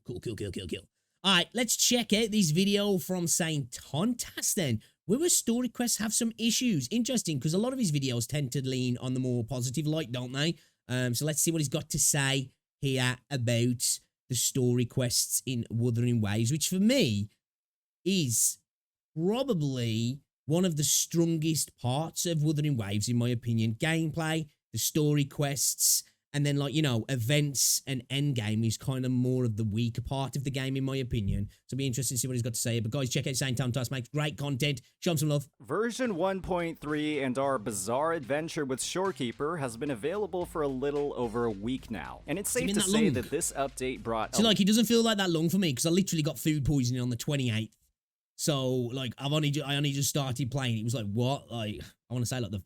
Cool. All right, let's check out this video from Saint Tontas then. Where story quests have some issues. Interesting, because a lot of his videos tend to lean on the more positive light, don't they? So let's see what he's got to say here about the story quests in Wuthering Waves, which for me is probably one of the strongest parts of Wuthering Waves, in my opinion. Gameplay, the story quests, and then, like, you know, events and endgame is kind of more of the weaker part of the game, in my opinion. So it'll be interesting to see what he's got to say. But guys, check out Saint Tontas, makes great content. Show him some love. Version 1.3 and our bizarre adventure with Shorekeeper has been available for a little over a week now. And it's safe to say that this update brought... So, like, it doesn't feel like that long for me, because I literally got food poisoning on the 28th. So, like, I only just started playing. It was like, what? Like, I want to say, like, the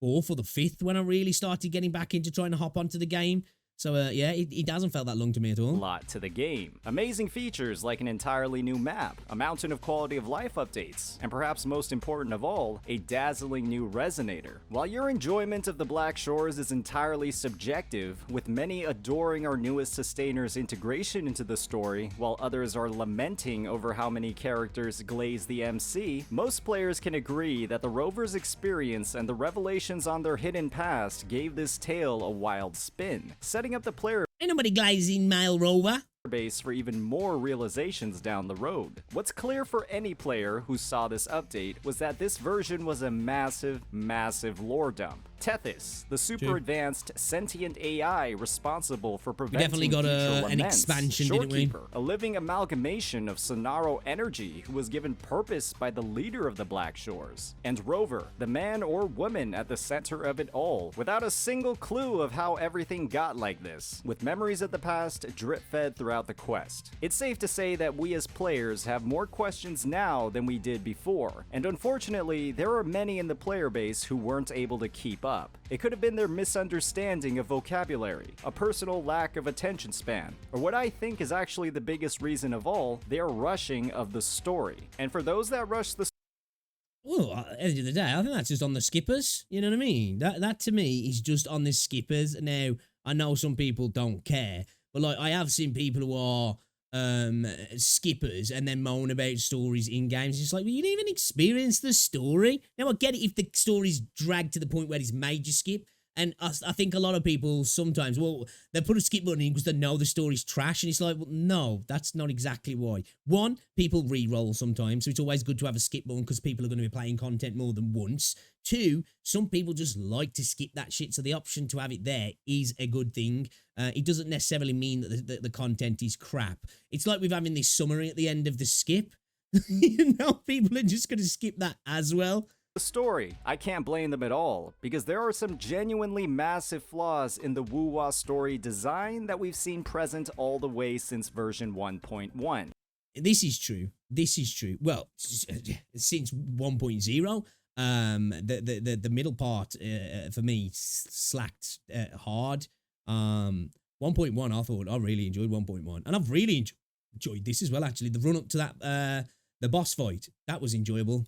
4th or the 5th when I really started getting back into trying to hop onto the game. So, yeah, it hasn't felt that long to me at all. Lot to the game. Amazing features like an entirely new map, a mountain of quality of life updates, and perhaps most important of all, a dazzling new resonator. While your enjoyment of the Black Shores is entirely subjective, with many adoring our newest sustainer's integration into the story, while others are lamenting over how many characters glaze the MC, most players can agree that the Rover's experience and the revelations on their hidden past gave this tale a wild spin, setting up the player Ain't nobody glazing male Rover base for even more realizations down the road. What's clear for any player who saw this update was that this version was a massive lore dump. Tethys, the super advanced sentient AI responsible for preventing we definitely got an expansion, didn't we? A living amalgamation of Sonaro energy who was given purpose by the leader of the Black Shores. And Rover, the man or woman at the center of it all, without a single clue of how everything got like this, with memories of the past drip-fed throughout the quest. It's safe to say that we as players have more questions now than we did before, and unfortunately, there are many in the player base who weren't able to keep up. It could have been their misunderstanding of vocabulary, a personal lack of attention span, or what I think is actually the biggest reason of all, their rushing of the story. And for those that rush the well, at the end of the day, I think that's just on the skippers. You know what I mean? That to me is just on the skippers. Now, I know some people don't care, but like I have seen people who are skippers and then moan about stories in games. It's like, well, you didn't even experience the story. Now, I get it if the story's dragged to the point where it's made you skip. And I think a lot of people sometimes, well, they put a skip button in because they know the story's trash. And it's like, well, no, that's not exactly why. One, people re-roll sometimes. So it's always good to have a skip button because people are going to be playing content more than once. Two, some people just like to skip that shit. So the option to have it there is a good thing. It doesn't necessarily mean that the content is crap. It's like we're having this summary at the end of the skip. You know, people are just going to skip that as well. Story. I can't blame them at all, because there are some genuinely massive flaws in the Woo-Wah story design that we've seen present all the way since version 1.1. This is true. Well, since 1.0, the middle part for me slacked hard. 1.1, I thought I really enjoyed 1.1, and I've really enjoyed this as well. Actually, the run up to that the boss fight, that was enjoyable.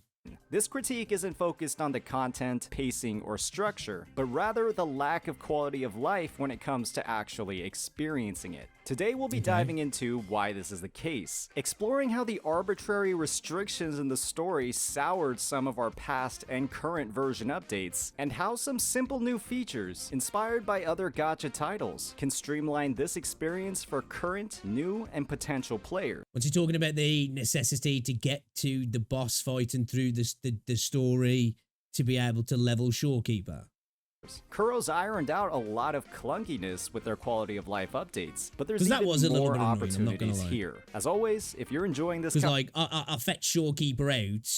This critique isn't focused on the content, pacing, or structure, but rather the lack of quality of life when it comes to actually experiencing it. Today we'll be diving into why this is the case, exploring how the arbitrary restrictions in the story soured some of our past and current version updates, and how some simple new features, inspired by other gacha titles, can streamline this experience for current, new, and potential players. What's he talking about? The necessity to get to the boss fight and through the story to be able to level Shorekeeper. Kuro's ironed out a lot of clunkiness with their quality of life updates, but there's that was a even little more bit annoying, opportunities here. As always, if you're enjoying this, because like I fetched Shorekeeper out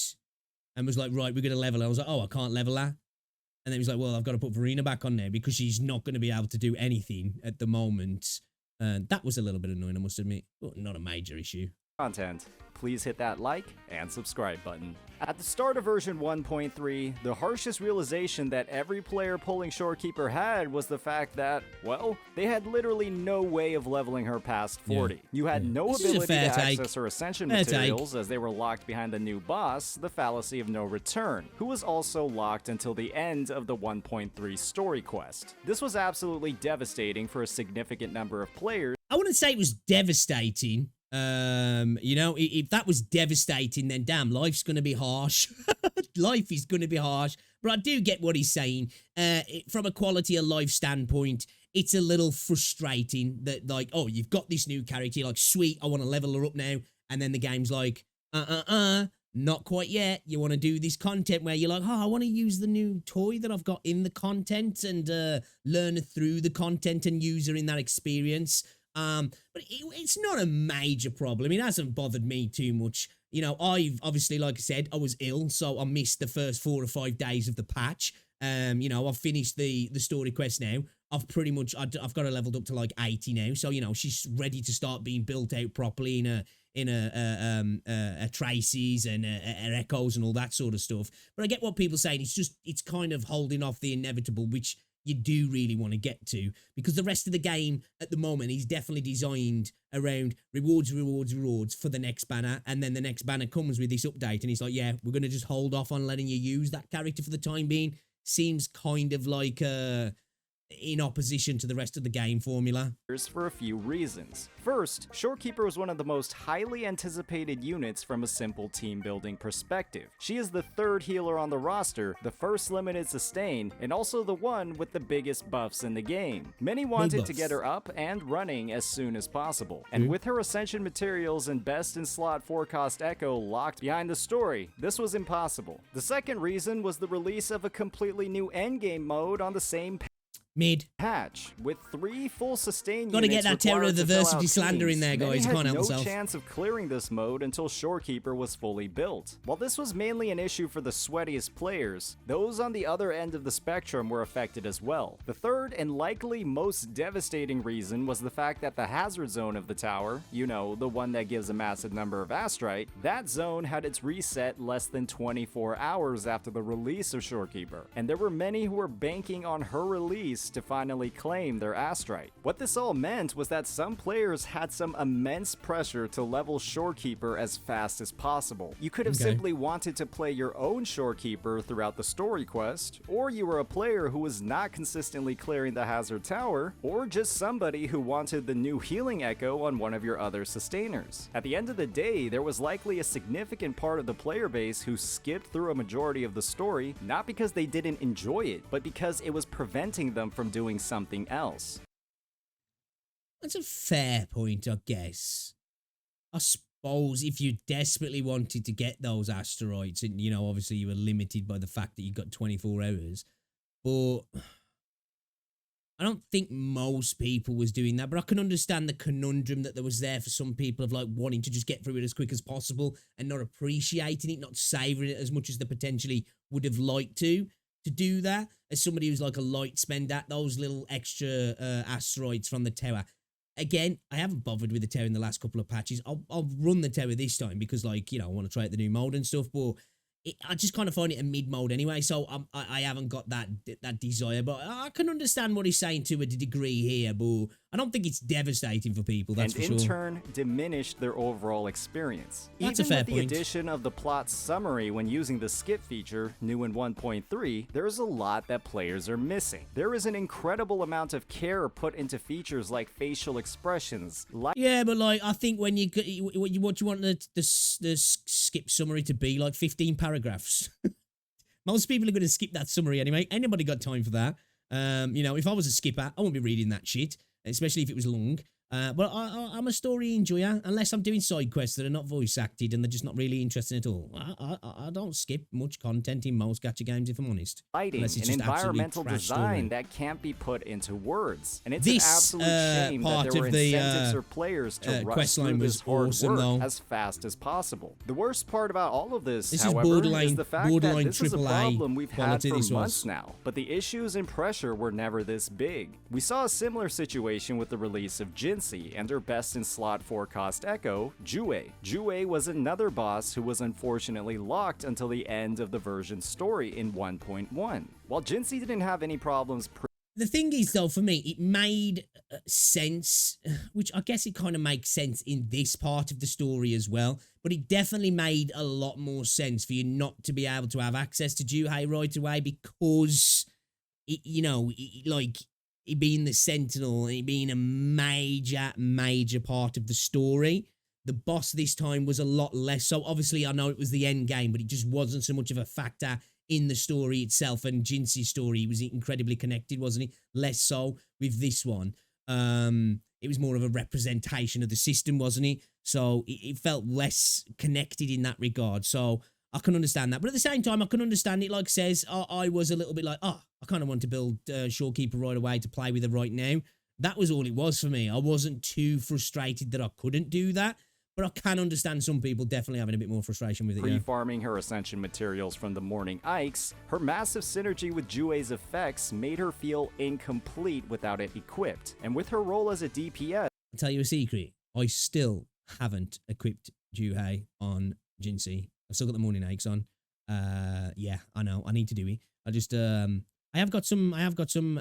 and was like, right, we're gonna level her. I was like, oh, I can't level her, and then he was like, well, I've got to put Verena back on there because she's not going to be able to do anything at the moment. And that was a little bit annoying, I must admit, but not a major issue. content, please hit that like and subscribe button. At the start of version 1.3, the harshest realization that every player pulling Shorekeeper had was the fact that, well, they had literally no way of leveling her past 40. Yeah. You had no This is a ability fair to take. access her ascension Fair materials as they were locked behind the new boss, the Fallacy of No Return, who was also locked until the end of the 1.3 story quest. This was absolutely devastating for a significant number of players. I wouldn't say it was devastating. You know, if that was devastating, then damn, life's gonna be harsh. Life is gonna be harsh. But I do get what he's saying. From a quality of life standpoint, it's a little frustrating that, like, oh, you've got this new character, you're like, sweet, I want to level her up now, and then the game's like, not quite yet. You want to do this content where you're like, oh, I want to use the new toy that I've got in the content and learn through the content and use her in that experience. But it's not a major problem. It hasn't bothered me too much. You know, I've obviously, like I said, I was ill, so I missed the first 4 or 5 days of the patch. You know, I've finished the story quest now. I've pretty much, I've got her leveled up to like 80 now. So, you know, she's ready to start being built out properly in a traces and echoes and all that sort of stuff. But I get what people are saying. It's kind of holding off the inevitable, which you do really want to get to, because the rest of the game at the moment is definitely designed around rewards for the next banner, and then the next banner comes with this update and it's like, yeah, we're going to just hold off on letting you use that character for the time being. Seems kind of like in opposition to the rest of the game formula. For a few reasons. First, Shorekeeper was one of the most highly anticipated units from a simple team building perspective. She is the 3rd healer on the roster, the first limited sustain, and also the one with the biggest buffs in the game. Many wanted to get her up and running as soon as possible. And with her ascension materials and best in slot 4-cost echo locked behind the story, this was impossible. The second reason was the release of a completely new endgame mode on the same Mid. patch with 3 full sustain Gotta units. get that Terror of the Versity slander in there, Many guys. You can't had help no yourself. chance of clearing this mode until Shorekeeper was fully built. While this was mainly an issue for the sweatiest players, those on the other end of the spectrum were affected as well. The third and likely most devastating reason was the fact that the hazard zone of the tower, you know, the one that gives a massive number of astrite, that zone had its reset less than 24 hours after the release of Shorekeeper, and there were many who were banking on her release to finally claim their astrite. What this all meant was that some players had some immense pressure to level Shorekeeper as fast as possible. You could have simply wanted to play your own Shorekeeper throughout the story quest, or you were a player who was not consistently clearing the hazard tower, or just somebody who wanted the new healing echo on one of your other sustainers. At the end of the day, there was likely a significant part of the player base who skipped through a majority of the story, not because they didn't enjoy it, but because it was preventing them from doing something else. That's a fair point, I guess. I suppose if you desperately wanted to get those asteroids, and, you know, obviously you were limited by the fact that you got 24 hours, but I don't think most people was doing that. But I can understand the conundrum that there was there for some people of like wanting to just get through it as quick as possible and not appreciating it, not savoring it as much as they potentially would have liked to do that. As somebody who's like a light spender, those little extra asteroids from the tower. Again, I haven't bothered with the tower in the last couple of patches. I'll run the tower this time because, like, you know, I want to try out the new mode and stuff, but I just kind of find it a mid mode anyway, so I haven't got that desire. But I can understand what he's saying to a degree here, but I don't think it's devastating for people, that's for sure. And in turn, diminished their overall experience. That's a fair point. Even with the addition of the plot summary when using the skip feature, new in 1.3, there's a lot that players are missing. There is an incredible amount of care put into features like facial expressions. Yeah, but like, I think when what you want the skip summary to be, like 15 paragraphs. Most people are going to skip that summary anyway. Anybody got time for that? You know, if I was a skipper, I wouldn't be reading that shit, especially if it was long. But I'm a story enjoyer, unless I'm doing side quests that are not voice acted and they're just not really interesting at all. I don't skip much content in most gacha games, if I'm honest. Lighting and environmental design that can't be put into words. And it's an absolute shame that there were incentives for players to rush through this hard work as fast as possible. The worst part about all of this, however, is the fact that this is a problem we've had for months now. But the issues and pressure were never this big. We saw a similar situation with the release of Jin Jinxie and her best in slot 4 cost Echo, Jue. Jue was another boss who was unfortunately locked until the end of the version story in 1.1. While Jinxie didn't have any problems the thing is, though, for me, it made sense, which I guess it kind of makes sense in this part of the story as well, but it definitely made a lot more sense for you not to be able to have access to Juhei right away because, like, it being the Sentinel and it being a major part of the story. The boss this time was a lot less so. Obviously, I know it was the end game, but it just wasn't so much of a factor in the story itself. And Jinxie's story was incredibly connected, wasn't he? Less so with this one. It was more of a representation of the system, wasn't he? So it felt less connected in that regard. So I can understand that. But at the same time, I can understand it. Like it says, I was a little bit like, I kind of want to build Shorekeeper right away to play with her right now. That was all it was for me. I wasn't too frustrated that I couldn't do that. But I can understand some people definitely having a bit more frustration with it. Pre-farming her Ascension materials from the Morning Ikes, her massive synergy with Jue's effects made her feel incomplete without it equipped. And with her role as a DPS... I'll tell you a secret. I still haven't equipped Juhei on Jinxie. I've still got the Morning Ikes on. Yeah, I know. I need to do it. I just... I have got some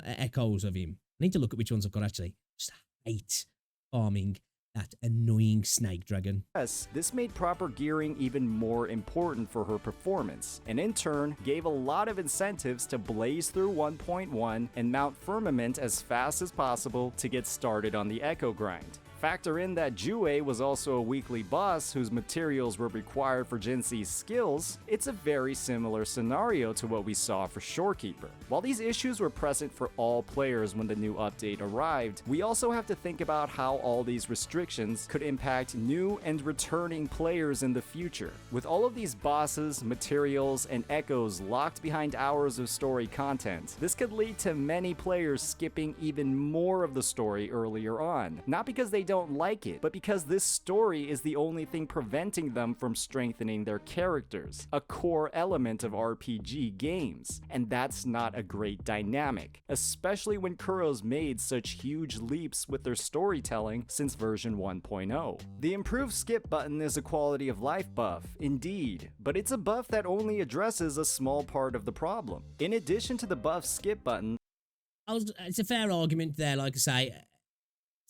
echoes of him. I need to look at which ones I've got, actually. Just hate farming that annoying snake dragon. Yes, this made proper gearing even more important for her performance, and in turn gave a lot of incentives to blaze through 1.1 and mount Firmament as fast as possible to get started on the Echo grind. Factor in that Jue was also a weekly boss whose materials were required for Jinxie's skills, it's a very similar scenario to what we saw for Shorekeeper. While these issues were present for all players when the new update arrived, we also have to think about how all these restrictions could impact new and returning players in the future. With all of these bosses, materials, and echoes locked behind hours of story content, this could lead to many players skipping even more of the story earlier on. Not because they don't like it, but because this story is the only thing preventing them from strengthening their characters, a core element of RPG games, and that's not a great dynamic, especially when Kuro's made such huge leaps with their storytelling since version 1.0. The improved skip button is a quality of life buff, indeed, but it's a buff that only addresses a small part of the problem. In addition to the buff skip button, it's a fair argument there, like I say.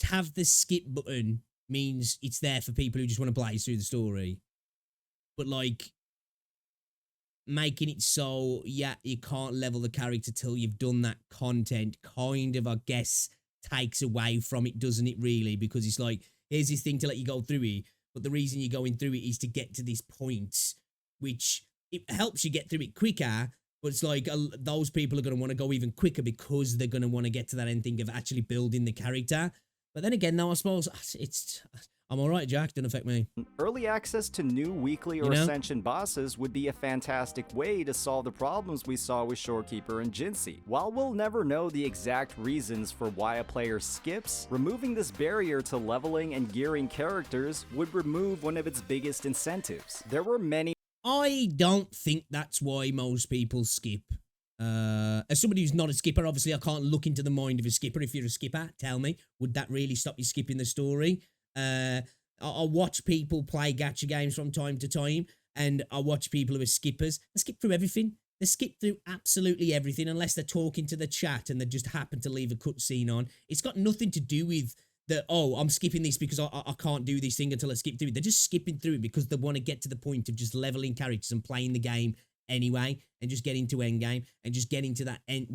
To have the skip button means it's there for people who just want to blaze through the story. But, like, making it so, yeah, you can't level the character till you've done that content kind of, I guess, takes away from it, doesn't it, really? Because it's like, here's this thing to let you go through it, but the reason you're going through it is to get to this point, which it helps you get through it quicker, but it's like those people are going to want to go even quicker because they're going to want to get to that end thing of actually building the character. But then again, though, I suppose I'm all right, Jack. Didn't affect me. Early access to new weekly or Ascension bosses would be a fantastic way to solve the problems we saw with Shorekeeper and Jinxie. While we'll never know the exact reasons for why a player skips, removing this barrier to leveling and gearing characters would remove one of its biggest incentives. There were many... I don't think that's why most people skip. As somebody who's not a skipper, obviously I can't look into the mind of a skipper. If you're a skipper, tell me, would that really stop you skipping the story? I watch people play gacha games from time to time, and I watch people who are skippers. They skip through everything. They skip through absolutely everything unless they're talking to the chat and they just happen to leave a cutscene on. It's got nothing to do with I'm skipping this because I can't do this thing until I skip through it. They're just skipping through it because they want to get to the point of just leveling characters and playing the game anyway, and just getting to endgame and just getting to that end,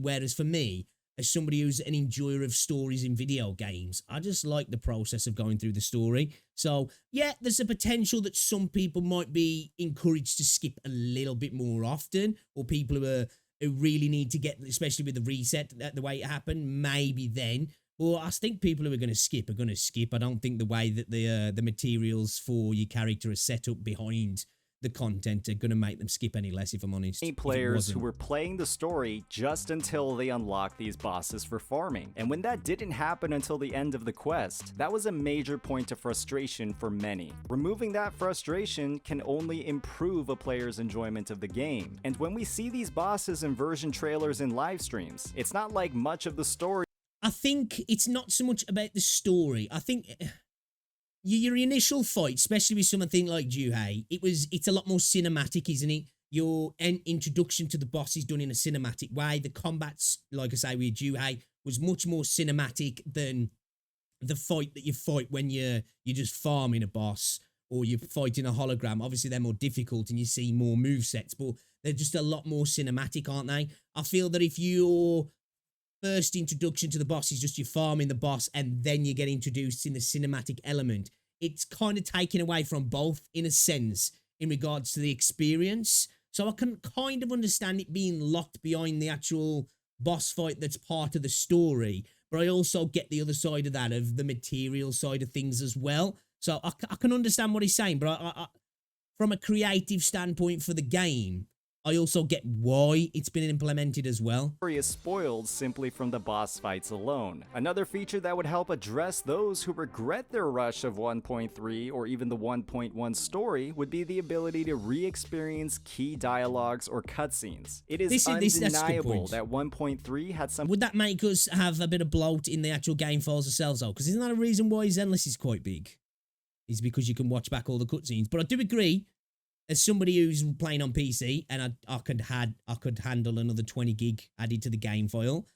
whereas for me, as somebody who's an enjoyer of stories in video games, I just like the process of going through the story. So yeah, there's a potential that some people might be encouraged to skip a little bit more often, or people who really need to get, especially with the reset, the way it happened, maybe then. Well, I think people who are going to skip are going to skip. I don't think the way that the materials for your character are set up behind the content are going to make them skip any less, if I'm honest. Many players who were playing the story just until they unlocked these bosses for farming. And when that didn't happen until the end of the quest, that was a major point of frustration for many. Removing that frustration can only improve a player's enjoyment of the game. And when we see these bosses in version trailers and live streams, it's not like much of the story I think it's not so much about the story. I think your initial fight, especially with something like Juhei, it's a lot more cinematic, isn't it? Your introduction to the boss is done in a cinematic way. The combats, like I say, with Juhei was much more cinematic than the fight that you fight when you're just farming a boss or you're fighting a hologram. Obviously, they're more difficult and you see more movesets, but they're just a lot more cinematic, aren't they? I feel that if your first introduction to the boss is just you farming the boss and then you get introduced in the cinematic element, it's kind of taken away from both in a sense in regards to the experience. So I can kind of understand it being locked behind the actual boss fight that's part of the story, but I also get the other side of that, of the material side of things as well. So I can understand what he's saying, but from a creative standpoint for the game, I also get why it's been implemented as well. Story is spoiled simply from the boss fights alone. Another feature that would help address those who regret their rush of 1.3 or even the 1.1 story would be the ability to re-experience key dialogues or cutscenes. It is undeniable that 1.3 had some... Would that make us have a bit of bloat in the actual game files themselves though? Because isn't that a reason why Zenless is quite big? Is because you can watch back all the cutscenes. But I do agree, as somebody who's playing on PC, and I could handle another 20 gig added to the game file,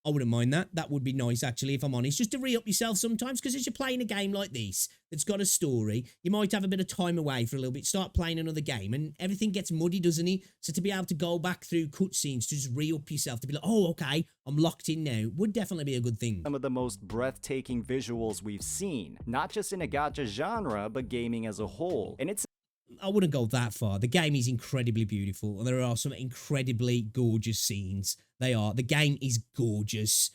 I wouldn't mind that. That would be nice, actually, if I'm honest, just to re-up yourself sometimes, because as you're playing a game like this that's got a story, you might have a bit of time away for a little bit, start playing another game, and everything gets muddy, doesn't it? So to be able to go back through cutscenes to just re-up yourself, to be like, oh, okay, I'm locked in now, would definitely be a good thing. Some of the most breathtaking visuals we've seen, not just in a gacha genre, but gaming as a whole. And it's... I wouldn't go that far. The game is incredibly beautiful, and there are some incredibly gorgeous scenes. They are. The game is gorgeous,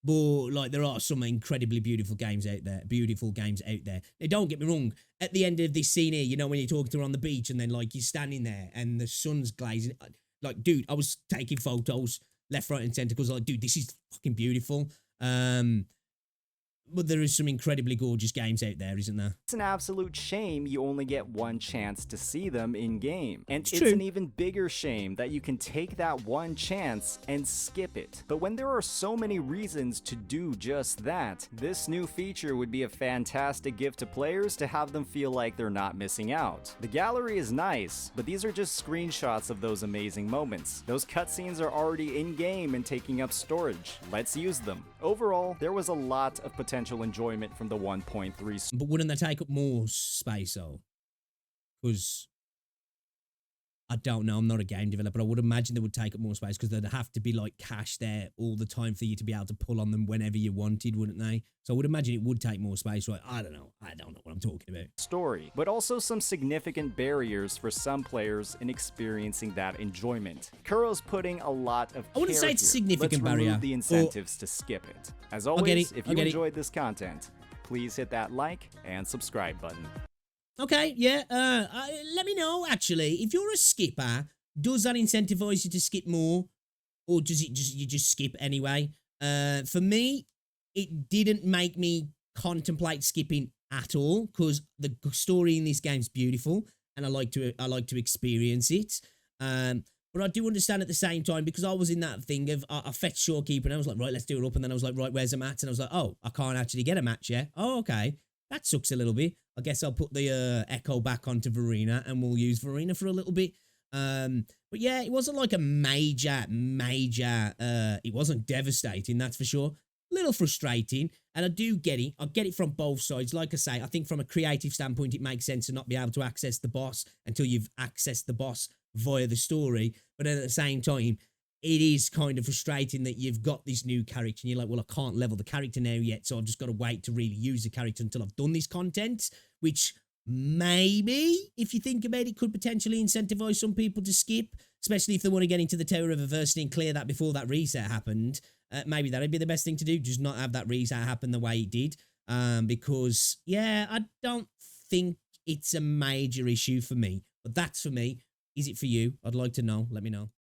but like there are some incredibly beautiful games out there. Now, don't get me wrong. At the end of this scene here, you know, when you're talking to her on the beach, and then like you're standing there, and the sun's glazing. Like, dude, I was taking photos left, right, and centre because like, dude, this is fucking beautiful. But there is some incredibly gorgeous games out there, isn't there? It's an absolute shame you only get one chance to see them in-game. And it's true. an even bigger shame that you can take that one chance and skip it. But when there are so many reasons to do just that, this new feature would be a fantastic gift to players to have them feel like they're not missing out. The gallery is nice, but these are just screenshots of those amazing moments. Those cutscenes are already in-game and taking up storage. Let's use them. Overall, there was a lot of potential enjoyment from the 1.3. But wouldn't they take up more space though? Because I don't know, I'm not a game developer. I would imagine they would take up more space because there'd have to be like cash there all the time for you to be able to pull on them whenever you wanted, wouldn't they? So I would imagine it would take more space, right? I don't know what I'm talking about. Story, but also some significant barriers for some players in experiencing that enjoyment. Kuro's putting a lot of I wouldn't say it's a significant Let's barrier. remove the incentives to skip it. As always, if you enjoyed this content, please hit that like and subscribe button. Okay, yeah, let me know, actually, if you're a skipper, does that incentivize you to skip more? Or does it you just skip anyway? For me, it didn't make me contemplate skipping at all, because the story in this game's beautiful, and I like to experience it. But I do understand at the same time, because I was in that thing of, I fetched Shorekeeper, and I was like, right, let's do it up, and then I was like, right, where's the match? And I was like, oh, I can't actually get a match yet. Oh, okay. That sucks a little bit. I guess I'll put the Echo back onto Verena, and we'll use Verena for a little bit. But yeah, it wasn't like a major, it wasn't devastating, that's for sure. A little frustrating, and I do get it. I get it from both sides. Like I say, I think from a creative standpoint, it makes sense to not be able to access the boss until you've accessed the boss via the story. But at the same time, it is kind of frustrating that you've got this new character and you're like, well, I can't level the character now yet, so I've just got to wait to really use the character until I've done this content, which maybe, if you think about it, could potentially incentivize some people to skip, especially if they want to get into the Tower of Adversity and clear that before that reset happened. Maybe that'd be the best thing to do, just not have that reset happen the way it did. Because, yeah, I don't think it's a major issue for me. But that's for me. Is it for you? I'd like to know. Let me know.